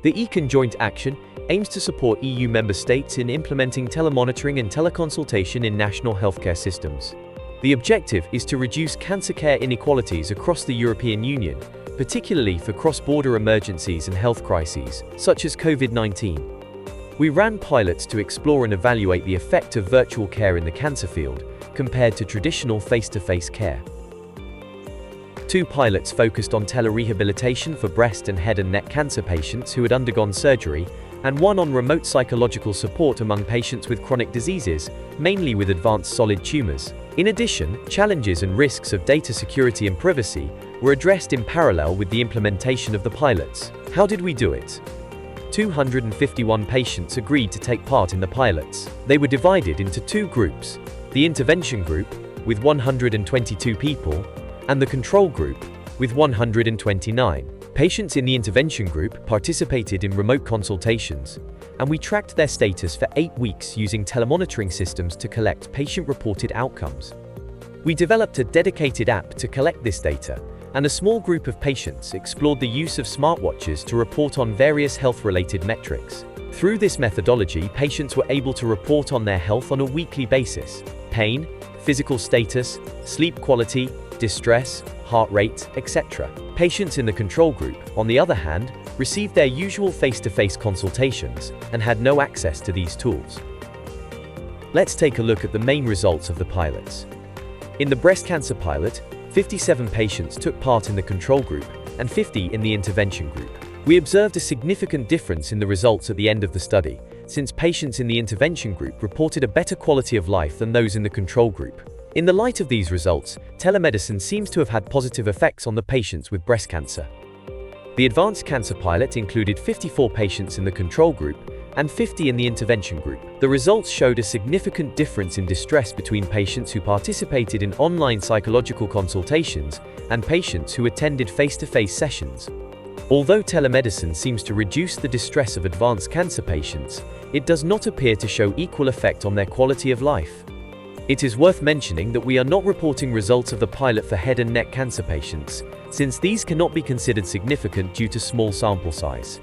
The eCAN joint action aims to support EU member states in implementing telemonitoring and teleconsultation in national healthcare systems. The objective is to reduce cancer care inequalities across the European Union, particularly for cross-border emergencies and health crises, such as COVID-19. We ran pilots to explore and evaluate the effect of virtual care in the cancer field compared to traditional face-to-face care. 2 pilots focused on telerehabilitation for breast and head and neck cancer patients who had undergone surgery, and 1 on remote psychological support among patients with chronic diseases, mainly with advanced solid tumours. In addition, challenges and risks of data security and privacy were addressed in parallel with the implementation of the pilots. How did we do it? 251 patients agreed to take part in the pilots. They were divided into 2 groups: the intervention group, with 122 people, and the control group, with 129. Patients in the intervention group participated in remote consultations, and we tracked their status for 8 weeks using telemonitoring systems to collect patient-reported outcomes. We developed a dedicated app to collect this data, and a small group of patients explored the use of smartwatches to report on various health-related metrics. Through this methodology, patients were able to report on their health on a weekly basis: pain, physical status, sleep quality, distress, heart rate, etc. Patients in the control group, on the other hand, received their usual face-to-face consultations and had no access to these tools. Let's take a look at the main results of the pilots. In the breast cancer pilot, 57 patients took part in the control group and 50 in the intervention group. We observed a significant difference in the results at the end of the study, since patients in the intervention group reported a better quality of life than those in the control group. In the light of these results, telemedicine seems to have had positive effects on the patients with breast cancer. The advanced cancer pilot included 54 patients in the control group and 50 in the intervention group. The results showed a significant difference in distress between patients who participated in online psychological consultations and patients who attended face-to-face sessions. Although telemedicine seems to reduce the distress of advanced cancer patients, it does not appear to show equal effect on their quality of life. It is worth mentioning that we are not reporting results of the pilot for head and neck cancer patients, since these cannot be considered significant due to small sample size.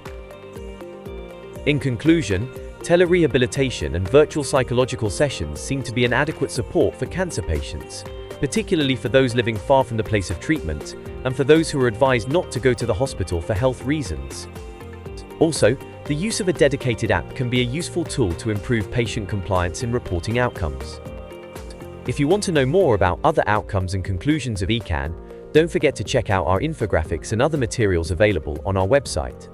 In conclusion, telerehabilitation and virtual psychological sessions seem to be an adequate support for cancer patients, particularly for those living far from the place of treatment and for those who are advised not to go to the hospital for health reasons. Also, the use of a dedicated app can be a useful tool to improve patient compliance in reporting outcomes. If you want to know more about other outcomes and conclusions of eCAN, don't forget to check out our infographics and other materials available on our website.